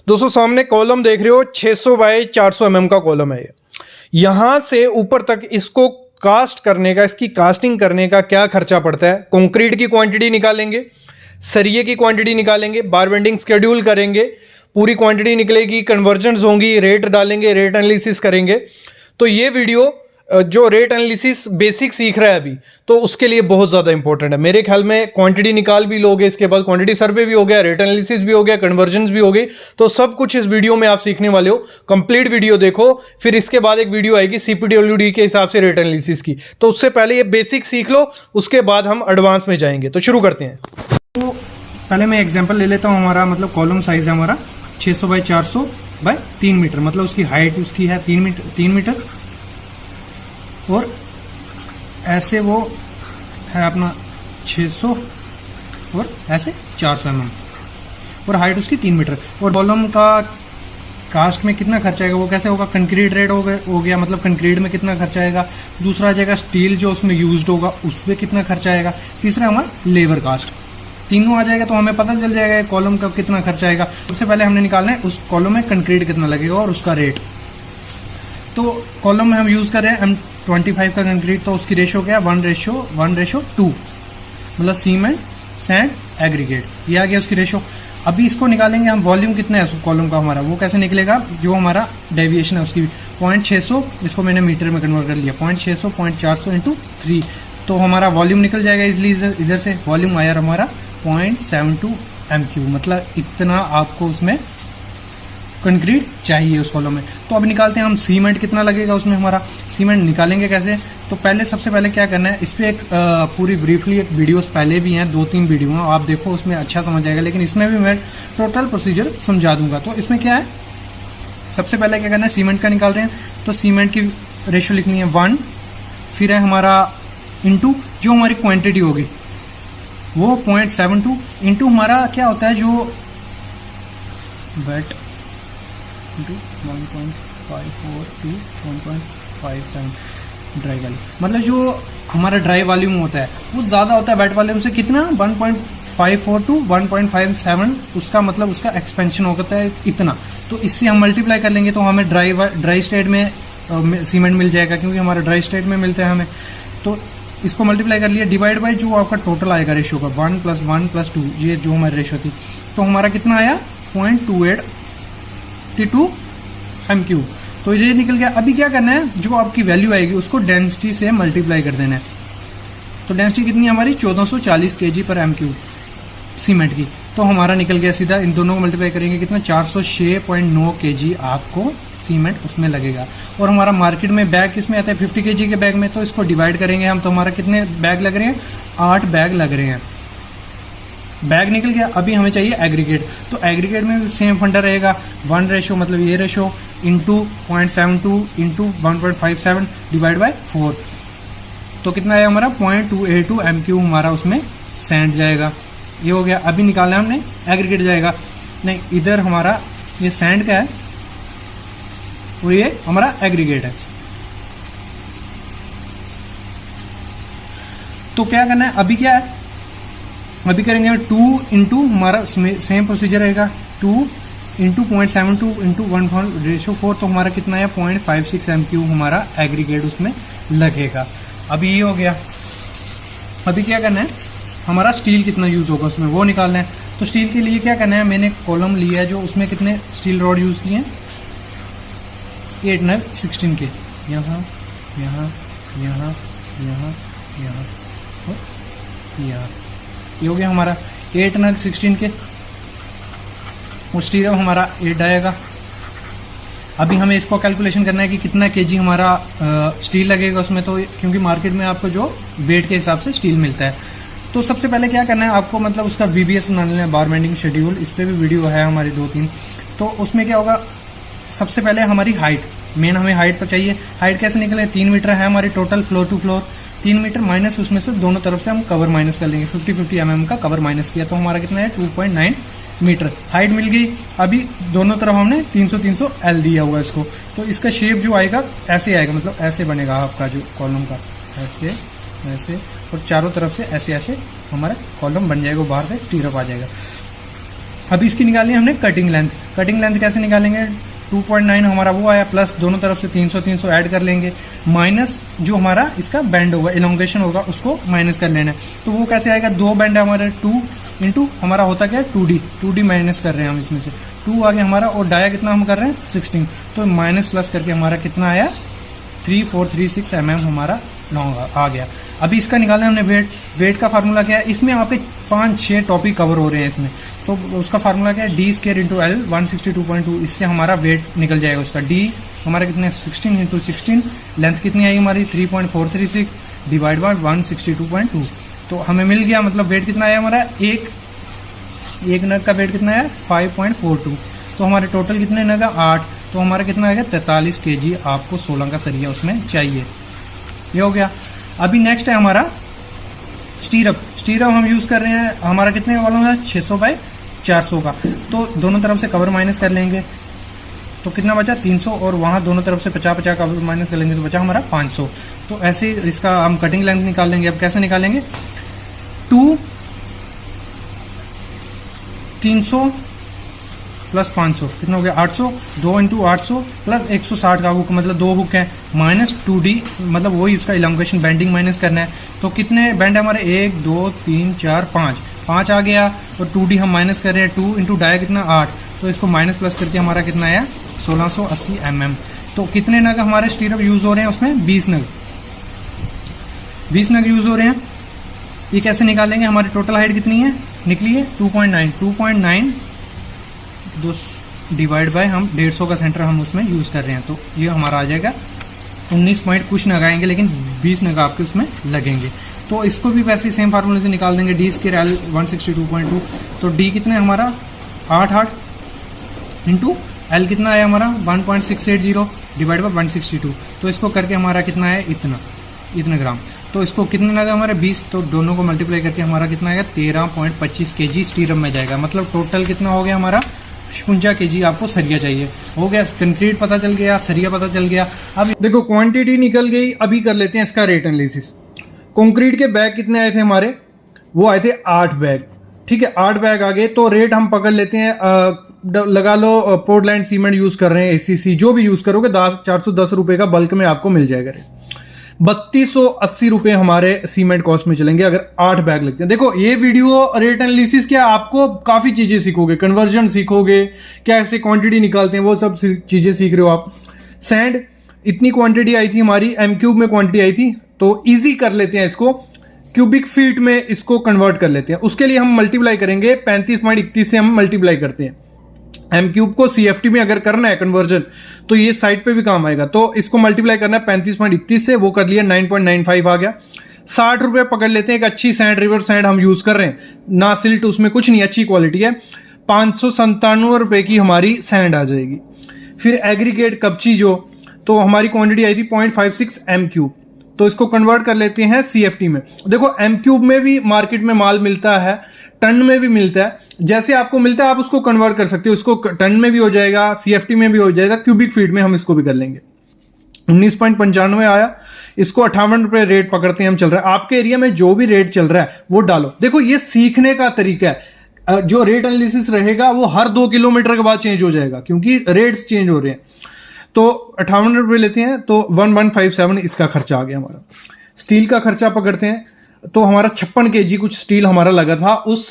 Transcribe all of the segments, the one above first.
दोस्तों सामने कॉलम देख रहे हो 600 बाय 400 का कॉलम है ये। यहाँ से ऊपर तक इसको कास्ट करने का, इसकी कास्टिंग करने का क्या खर्चा पड़ता है। कंक्रीट की क्वांटिटी निकालेंगे, सरिये की क्वांटिटी निकालेंगे, बार बेंडिंग शेड्यूल करेंगे, पूरी क्वांटिटी निकलेगी, कन्वर्जन्स होंगी, रेट डालेंगे, रेट एनालिसिस करेंगे। तो ये वीडियो जो रेट एनालिसिस बेसिक सीख रहा है अभी, तो उसके लिए बहुत ज़्यादा इंपॉर्टेंट है। मेरे ख्याल में क्वांटिटी निकाल भी लोगे, इसके बाद क्वांटिटी सर्वे भी हो गया, रेट एनालिसिस भी हो गया, कन्वर्जन्स भी हो गई, तो सब कुछ इस वीडियो में आप सीखने वाले हो। कंप्लीट वीडियो देखो, फिर इसके बाद एक वीडियो आएगी CPWD के हिसाब से रेट एनालिसिस की, तो उससे पहले ये बेसिक सीख लो, उसके बाद हम एडवांस में जाएंगे। तो शुरू करते हैं। तो पहले मैं एग्जाम्पल ले लेता हूँ। हमारा मतलब कॉलम साइज है हमारा 600 बाय 400 बाय 3 मीटर, मतलब उसकी हाइट उसकी है 3 मीटर और ऐसे वो है अपना 600 और ऐसे 400 और हाइट उसकी 3 मीटर। और कॉलम का कास्ट में कितना खर्चा आएगा, वो कैसे होगा, कंक्रीट रेट हो गया, मतलब कंक्रीट में कितना खर्चा आएगा। दूसरा आ जाएगा स्टील जो उसमें यूज्ड होगा, उस पर कितना खर्चा आएगा। तीसरा हमारा लेबर कास्ट। तीनों आ जाएगा तो हमें पता चल जाएगा कॉलम का कितना खर्चा आएगा। सबसे पहले हमने निकालना है उस कॉलम में कंक्रीट कितना लगेगा और उसका रेट। तो कॉलम में हम यूज कर रहे हैं M25 का कंक्रीट, तो उसकी रेशो क्या है 1:2, मतलब सीमेंट सैंड एग्रीगेट, ये आ गया उसकी रेशो। अभी इसको निकालेंगे हम, वॉल्यूम कितना है उस कॉलम का हमारा, वो कैसे निकलेगा, जो हमारा डेविएशन है उसकी 0.600, इसको मैंने मीटर में कन्वर्ट कर लिया 0.600 0.400 इंटू 3, तो हमारा वॉल्यूम निकल जाएगा इजली। इधर से वॉल्यूम आया हमारा 0.72 m3, मतलब इतना आपको उसमें कंक्रीट चाहिए उस कॉलम में। तो अब निकालते हैं हम सीमेंट कितना लगेगा उसमें हमारा। सीमेंट निकालेंगे कैसे, तो पहले सबसे पहले क्या करना है, इस पे एक पूरी ब्रीफली एक वीडियोस पहले भी हैं, 2-3 वीडियो हैं, आप देखो उसमें अच्छा समझ आएगा, लेकिन इसमें भी मैं टोटल प्रोसीजर समझा दूंगा। तो इसमें क्या है, सबसे पहले क्या करना है, सीमेंट का निकाल रहे हैं, तो सीमेंट की रेशियो लिखनी है 1, फिर है हमारा इंटू जो हमारी क्वांटिटी होगी वो 0.72 इंटू हमारा क्या होता है जो वेट 1.54 to 1.57 ड्राई वॉल्यूम, मतलब जो हमारा ड्राई वॉल्यूम होता है वो ज्यादा होता है वेट वॉल्यूम से, कितना 1.54 to 1.57, उसका मतलब उसका एक्सपेंशन होता है इतना। तो इससे हम मल्टीप्लाई कर लेंगे तो हमें ड्राई स्टेट में सीमेंट मिल जाएगा, क्योंकि हमारा ड्राई स्टेट में मिलता है हमें। तो इसको मल्टीप्लाई कर लिया, डिवाइड बाय जो आपका टोटल आएगा रेशियो का 1 + 1 + 2, ये जो हमारी रेशियो थी, तो हमारा कितना आया 0.28 m3, तो ये निकल गया। अभी क्या करना है, जो आपकी वैल्यू आएगी उसको डेंसिटी से मल्टीप्लाई कर देना है। तो डेंसिटी कितनी है हमारी 1440 kg/m3 सीमेंट की, तो हमारा निकल गया सीधा, इन दोनों को मल्टीप्लाई करेंगे कितना 406.9 kg आपको सीमेंट उसमें लगेगा। और हमारा मार्केट में बैग किसमें आता है 50 kg के बैग में, तो इसको डिवाइड करेंगे हम, तो हमारा कितने बैग लग रहे हैं 8 बैग लग रहे हैं। बैग निकल गया। अभी हमें चाहिए एग्रीगेट, तो एग्रीगेट में भी सेम फंडा रहेगा 1 रेशो, मतलब ये ratio into 0.72 into 1.57 divide by 4, तो कितना आया हमारा 0.282 m3 हमारा उसमें सैंड जाएगा। ये हो गया। अभी निकालना है हमने एग्रीगेट जाएगा, नहीं इधर हमारा ये सैंड का है और ये हमारा एग्रीगेट है। तो क्या करना है, अभी क्या है, अभी करेंगे 2 इंटू हमारा सेम प्रोसीजर रहेगा 2 इंटू 0.72 इंटू 1/4, तो हमारा कितना है 0.56 m3 हमारा एग्रीगेट उसमें लगेगा। अभी ये हो गया। अभी क्या करना है, हमारा स्टील कितना यूज होगा उसमें वो निकालना है। तो स्टील के लिए क्या करना है, मैंने कॉलम लिया है जो उसमें कितने स्टील रॉड यूज किए हैं 8 नग 16 के, यहाँ यहाँ यहाँ यहाँ यहाँ और यहाँ, ये हो गया हमारा 8 नग 16 के, और स्टील हमारा 8 आएगा। अभी हमें इसको कैलकुलेशन करना है कि कितना केजी हमारा स्टील लगेगा उसमें, तो क्योंकि मार्केट में आपको जो वेट के हिसाब से स्टील मिलता है। तो सबसे पहले क्या करना है आपको, मतलब उसका VBS बना लेना है, बार बेंडिंग शेड्यूल, इस पर भी वीडियो है हमारी 2-3। तो उसमें क्या होगा, सबसे पहले हमारी हाइट, मेन हमें हाइट पर चाहिए। हाइट कैसे निकले, 3 मीटर है हमारी total floor to floor, 3 metre minus उसमें से दोनों तरफ से हम कवर माइनस कर लेंगे, 50-50 mm का कवर माइनस किया, तो हमारा कितना है 2.9 मीटर हाइट मिल गई। अभी दोनों तरफ हमने 300 L दिया हुआ इसको, तो इसका शेप जो आएगा ऐसे आएगा, मतलब ऐसे बनेगा आपका जो कॉलम का, ऐसे ऐसे, और चारों तरफ से ऐसे ऐसे हमारा कॉलम बन जाएगा, बाहर से स्टीरअप आ जाएगा। अभी इसकी निकालनी है हमने कटिंग लेंथ। कटिंग लेंथ कैसे निकालेंगे, 2.9 हमारा वो आया, प्लस दोनों तरफ से 300 ऐड कर लेंगे, माइनस जो हमारा इसका बैंड होगा, इलोंगेशन होगा, उसको माइनस कर लेना है। तो वो कैसे आएगा, 2 बैंड है हमारे, 2 इंटू हमारा होता क्या है 2D माइनस कर रहे हैं हम इसमें से, 2 आ गया हमारा, और डाया कितना हम कर रहे हैं 16, तो माइनस प्लस करके हमारा कितना आया 3436 mm हमारा लॉन्ग आ गया। अभी इसका निकालना है हमने वेट का फार्मूला क्या है, इसमें आपके 5-6 टॉपिक कवर हो रहे हैं इसमें, तो उसका फार्मूला क्या है, डी स्केयर इंटू एल 162.2, इससे हमारा वेट निकल जाएगा उसका। डी हमारा कितने 16 इंटू 16, लेंथ कितनी आई हमारी 3.436 डिवाइड बाय 162.2, तो हमें मिल गया, मतलब वेट कितना आया हमारा, एक नग का वेट कितना आया 5.42, तो हमारे टोटल कितने नग है 8, तो हमारा कितना आएगा 43 kg आपको 16 का सरिया उसमें चाहिए। ये हो गया। अभी नेक्स्ट है हमारा स्टीरअप हम यूज कर रहे हैं, हमारा कितने वालों है 600/400 का, तो दोनों तरफ से कवर माइनस कर लेंगे, तो कितना बचा 300, और वहां दोनों तरफ से 50 कवर माइनस कर लेंगे, तो बचा हमारा 500। तो ऐसे इसका हम कटिंग लेंथ निकाल लेंगे। अब कैसे निकालेंगे, 300 प्लस 500 कितना हो गया 800, 2 इंटू 800 प्लस 160 का हुक, मतलब 2 हुक है, माइनस 2D, मतलब वही उसका इलांगेशन बैंडिंग माइनस करना है। तो कितने बैंड है हमारे 1 2 3 4 5 आ गया, और 2D हम माइनस कर रहे हैं, 2 इंटू डाया कितना 8, तो इसको माइनस प्लस करके हमारा कितना आया 1680 mm। तो कितने नग हमारे स्टीरअप यूज हो रहे हैं उसमें 20 नग यूज हो रहे हैं। ये कैसे निकालेंगे, हमारी टोटल हाइट कितनी है निकली है 2.9 डिवाइड बाय हम 150 का सेंटर हम उसमें यूज कर रहे हैं, तो ये हमारा आ जाएगा 19 पॉइंट कुछ नग आएंगे, लेकिन 20 नग आपके उसमें लगेंगे। तो इसको भी वैसे सेम फार्मूले से निकाल देंगे, डी स्केयर एल 162.2, तो डी कितना है हमारा 8 इंटू एल कितना है हमारा 1.680 डिवाइड बाय 162, तो इसको करके हमारा कितना है इतना ग्राम, तो इसको कितने लगा हमारे 20, तो दोनों को मल्टीप्लाई करके हमारा कितना आएगा 13.25 kg स्टीरअप में जाएगा। मतलब टोटल कितना हो गया हमारा 56 kg आपको सरिया चाहिए। हो गया, कंक्रीट पता चल गया, सरिया पता चल गया। अब देखो क्वांटिटी निकल गई, अभी कर लेते हैं इसका रेट एनालिसिस। कंक्रीट के बैग कितने आए थे हमारे, वो आए थे 8 बैग, ठीक है 8 बैग आ गए, तो रेट हम पकड़ लेते हैं, लगा लो पोर्टलैंड सीमेंट यूज कर रहे हैं, एसीसी जो भी यूज करोगे 410 रुपए का बल्क में आपको मिल जाएगा रेट। 3280 रुपए हमारे सीमेंट कॉस्ट में चलेंगे अगर 8 बैग लगते हैं। देखो ये वीडियो रेट एनालिसिस क्या, आपको काफी चीजें सीखोगे, कन्वर्जन सीखोगे, कैसे क्वांटिटी निकालते हैं वो सब चीजें सीख रहे हो आप। सैंड इतनी क्वांटिटी आई थी हमारी, M³ में क्वांटिटी आई थी, तो इजी कर लेते हैं इसको, क्यूबिक फीट में इसको कन्वर्ट कर लेते हैं। उसके लिए हम मल्टीप्लाई करेंगे, 35.31 से हम मल्टीप्लाई करते हैं। M³ को CFT में अगर करना है कन्वर्जन, तो ये साइड पे भी काम आएगा, तो इसको मल्टीप्लाई करना है 35.31 से, वो कर लिया 9.95 आ गया। 60 रुपए पकड़ लेते हैं, एक अच्छी सैंड, रिवर सैंड हम यूज कर रहे हैं, ना सिल्ट उसमें कुछ नहीं, अच्छी क्वालिटी है, 597 रुपए की हमारी सैंड आ जाएगी। फिर एग्रीगेट कपची जो, तो हमारी क्वांटिटी आई थी 0.56 M³, तो इसको कन्वर्ट कर लेते हैं CFT में। देखो M³ में भी मार्केट में माल मिलता है, टन में भी मिलता है, जैसे आपको मिलता है आप उसको कन्वर्ट कर सकते हो, इसको टन में भी हो जाएगा, CFT में भी हो जाएगा, क्यूबिक फीट में हम इसको भी कर लेंगे। 19.95 आया, इसको 58 रुपए रेट पकड़ते हैं हम, चल रहा है। आपके एरिया में जो भी रेट चल रहा है वो डालो। देखो ये सीखने का तरीका है, जो रेट एनालिसिस रहेगा वो हर 2 किलोमीटर के बाद चेंज हो जाएगा, क्योंकि रेट्स चेंज हो रहे हैं। तो 58 रुपए लेते हैं, तो 1157 इसका खर्चा आ गया हमारा। स्टील का खर्चा पकड़ते हैं, तो हमारा 56 kg कुछ स्टील हमारा लगा था उस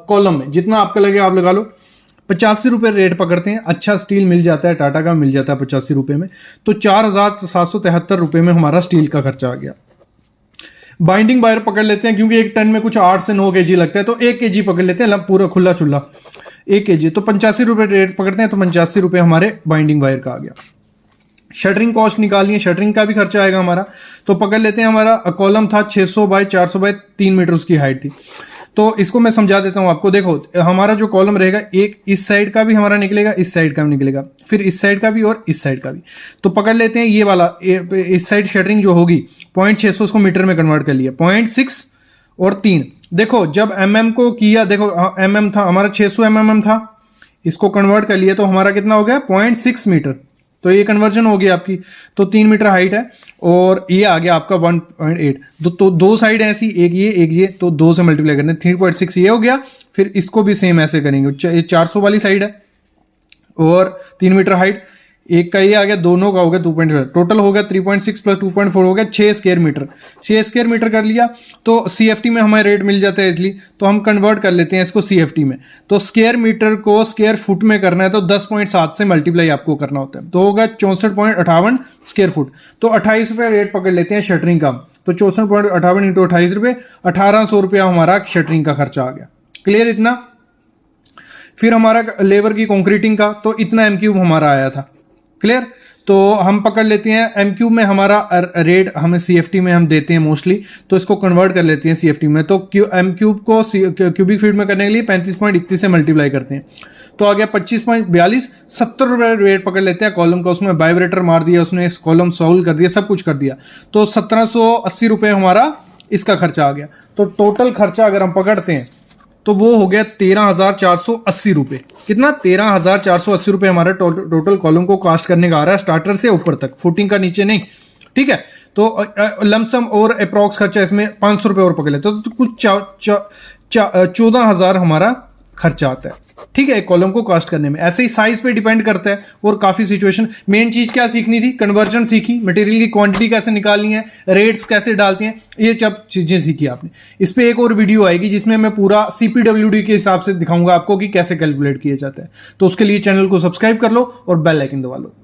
कॉलम में, जितना आपका लगे आप लगा लो। 85 रुपए रेट पकड़ते हैं, अच्छा स्टील मिल जाता है, टाटा का मिल जाता है 85 रुपए में, तो 4773 रुपए में हमारा स्टील का खर्चा आ गया। बाइंडिंग वायर पकड़ लेते हैं, क्योंकि एक टन में कुछ 8 से 9 kg लगता है, तो 1 kg पकड़ लेते हैं, पूरा खुला चुल्ला 1 kg, तो 85 रुपए रेट पकड़ते हैं, तो 85 रुपए हमारे बाइंडिंग वायर का आ गया। शटरिंग कॉस्ट निकालनी है, शटरिंग का भी खर्चा आएगा हमारा, तो पकड़ लेते हैं। हमारा कॉलम था 600/400/3 मीटर उसकी हाइट थी, तो इसको मैं समझा देता हूं आपको। देखो हमारा जो कॉलम रहेगा, एक इस साइड का भी हमारा निकलेगा, इस साइड का भी निकलेगा, फिर इस साइड का भी और इस साइड का भी, तो पकड़ लेते हैं ये वाला, इस साइड शटरिंग जो होगी 0.600 उसको मीटर में कन्वर्ट कर लिया, 0.6 और 3। देखो जब mm को किया, देखो mm था हमारा 600 mm था, इसको कन्वर्ट कर लिया, तो हमारा कितना हो गया 0.6 मीटर, तो ये कन्वर्जन हो गई आपकी। तो 3 मीटर हाइट है और ये आ गया आपका 1.8। तो दो साइड ऐसी, एक ये, तो 2 से मल्टीप्लाई करने 3.6 ये हो गया। फिर इसको भी सेम ऐसे करेंगे, ये 400 वाली साइड है और 3 मीटर हाइट, एक का ये आ गया, दोनों का हो गया 2.5, टोटल हो गया 3.6 प्लस 2.4 हो गया 6 स्क्वायर मीटर। 6 स्क्वायर मीटर कर लिया तो CFT में हमें रेट मिल जाता है इजली, तो हम कन्वर्ट कर लेते हैं इसको CFT में। तो स्क्वायर मीटर को स्क्वायर फुट में करना है तो 10.7 से मल्टीप्लाई आपको करना होता है, तो होगा 64.58 स्क्वायर फुट। तो 28 रुपये रेट पकड़ लेते हैं शटरिंग का, तो 64.58 इंटू 28 रुपये, 1800 रुपया हमारा शटरिंग का खर्चा आ गया। क्लियर इतना? फिर हमारा लेबर की कंक्रीटिंग का तो इतना M³ हमारा आया था। क्लियर? तो हम पकड़ लेते हैं M³ में हमारा रेट हमें CFT में हम देते हैं मोस्टली, तो इसको कन्वर्ट कर लेते हैं CFT में। तो M³ को क्यूबिक फीट में करने के लिए 35.31 से मल्टीप्लाई करते हैं, तो आ गया 25.42, 70 रुपये रेट पकड़ लेते हैं कॉलम का। उसमें वाइब्रेटर मार दिया उसने, इस कॉलम सॉल्व कर दिया, सब कुछ कर दिया, तो 1780 रुपये हमारा इसका खर्चा आ गया। तो टोटल खर्चा अगर हम पकड़ते हैं तो वो हो गया 13,480 रुपये। कितना? 13,480 रुपये हमारा टोटल कॉलम को कास्ट करने का आ रहा है, स्टार्टर से ऊपर तक, फुटिंग का नीचे नहीं। ठीक है, तो लमसम और अप्रॉक्स खर्चा इसमें 500 रुपये और पकड़ लेते तो कुछ 14,000 हमारा खर्चा आता है। ठीक है, एक कॉलम को कास्ट करने में। ऐसे ही साइज पे डिपेंड करता है और काफी सिचुएशन। मेन चीज क्या सीखनी थी? कन्वर्जन सीखी, मटेरियल की क्वांटिटी कैसे निकालनी है, रेट्स कैसे डालती हैं, ये सब चीजें सीखी आपने। इस पे एक और वीडियो आएगी जिसमें मैं पूरा CPWD के हिसाब से दिखाऊंगा आपको कि कैसे कैलकुलेट किया जाता है। तो उसके लिए चैनल को सब्सक्राइब कर लो और बेल आइकन दबा लो।